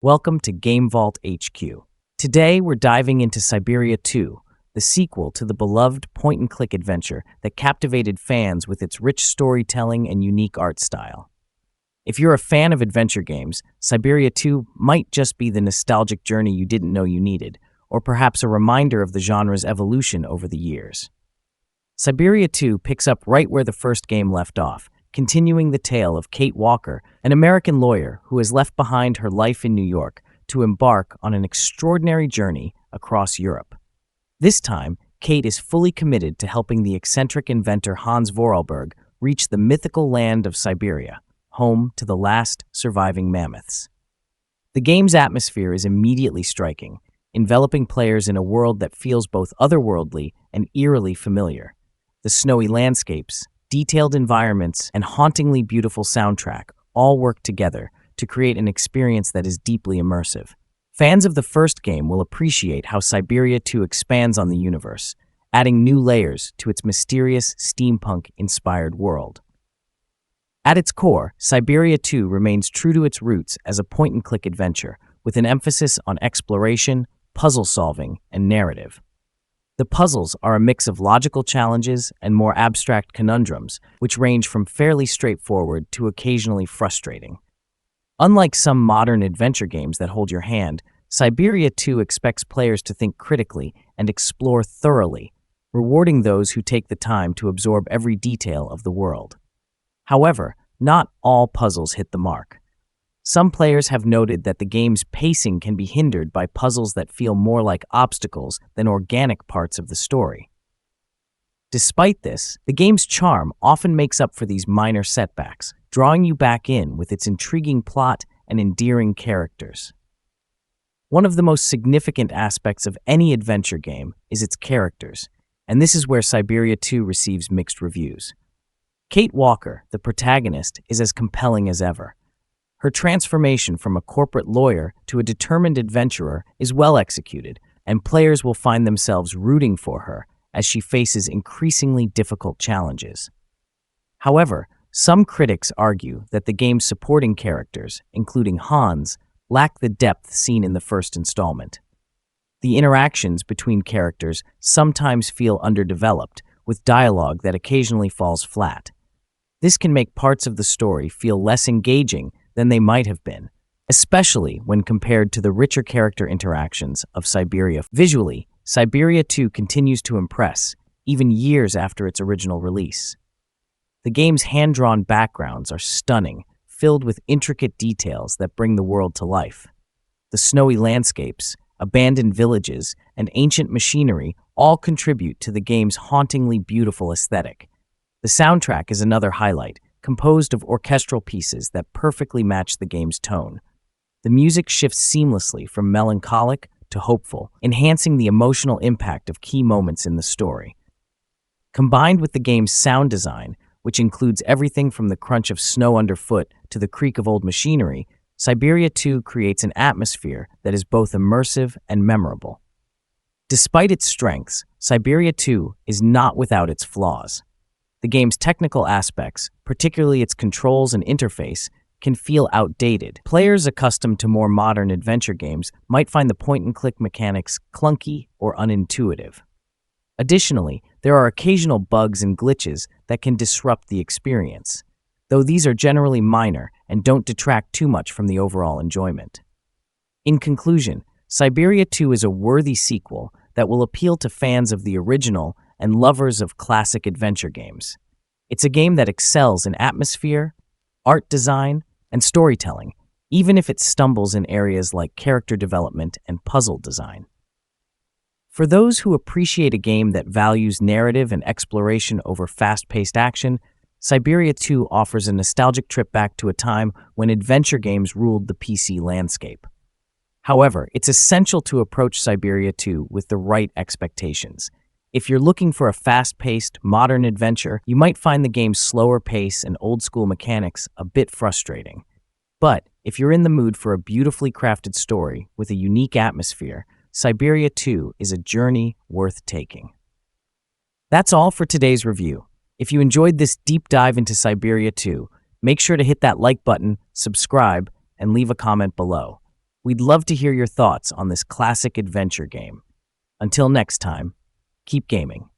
Welcome to GameVault HQ. Today, we're diving into Syberia II, the sequel to the beloved point-and-click adventure that captivated fans with its rich storytelling and unique art style. If you're a fan of adventure games, Syberia II might just be the nostalgic journey you didn't know you needed, or perhaps a reminder of the genre's evolution over the years. Syberia II picks up right where the first game left off, continuing the tale of Kate Walker, an American lawyer who has left behind her life in New York to embark on an extraordinary journey across Europe. This time, Kate is fully committed to helping the eccentric inventor Hans Vorarlberg reach the mythical land of Syberia, home to the last surviving mammoths. The game's atmosphere is immediately striking, enveloping players in a world that feels both otherworldly and eerily familiar. The snowy landscapes, detailed environments, and hauntingly beautiful soundtrack all work together to create an experience that is deeply immersive. Fans of the first game will appreciate how Syberia II expands on the universe, adding new layers to its mysterious steampunk-inspired world. At its core, Syberia II remains true to its roots as a point-and-click adventure, with an emphasis on exploration, puzzle solving, and narrative. The puzzles are a mix of logical challenges and more abstract conundrums, which range from fairly straightforward to occasionally frustrating. Unlike some modern adventure games that hold your hand, Syberia II expects players to think critically and explore thoroughly, rewarding those who take the time to absorb every detail of the world. However, not all puzzles hit the mark. Some players have noted that the game's pacing can be hindered by puzzles that feel more like obstacles than organic parts of the story. Despite this, the game's charm often makes up for these minor setbacks, drawing you back in with its intriguing plot and endearing characters. One of the most significant aspects of any adventure game is its characters, and this is where Syberia II receives mixed reviews. Kate Walker, the protagonist, is as compelling as ever. Her transformation from a corporate lawyer to a determined adventurer is well executed, and players will find themselves rooting for her as she faces increasingly difficult challenges. However, some critics argue that the game's supporting characters, including Hans, lack the depth seen in the first installment. The interactions between characters sometimes feel underdeveloped, with dialogue that occasionally falls flat. This can make parts of the story feel less engaging than they might have been, especially when compared to the richer character interactions of Syberia. Visually, Syberia II continues to impress, even years after its original release. The game's hand-drawn backgrounds are stunning, filled with intricate details that bring the world to life. The snowy landscapes, abandoned villages, and ancient machinery all contribute to the game's hauntingly beautiful aesthetic. The soundtrack is another highlight, composed of orchestral pieces that perfectly match the game's tone. The music shifts seamlessly from melancholic to hopeful, enhancing the emotional impact of key moments in the story. Combined with the game's sound design, which includes everything from the crunch of snow underfoot to the creak of old machinery, Syberia II creates an atmosphere that is both immersive and memorable. Despite its strengths, Syberia II is not without its flaws. The game's technical aspects, particularly its controls and interface, can feel outdated. Players accustomed to more modern adventure games might find the point-and-click mechanics clunky or unintuitive. Additionally, there are occasional bugs and glitches that can disrupt the experience, though these are generally minor and don't detract too much from the overall enjoyment. In conclusion, Syberia II is a worthy sequel that will appeal to fans of the original and lovers of classic adventure games. It's a game that excels in atmosphere, art design, and storytelling, even if it stumbles in areas like character development and puzzle design. For those who appreciate a game that values narrative and exploration over fast-paced action, Syberia II offers a nostalgic trip back to a time when adventure games ruled the PC landscape. However, it's essential to approach Syberia II with the right expectations. If you're looking for a fast-paced, modern adventure, you might find the game's slower pace and old-school mechanics a bit frustrating. But if you're in the mood for a beautifully crafted story with a unique atmosphere, Syberia II is a journey worth taking. That's all for today's review. If you enjoyed this deep dive into Syberia II, make sure to hit that like button, subscribe, and leave a comment below. We'd love to hear your thoughts on this classic adventure game. Until next time, keep gaming.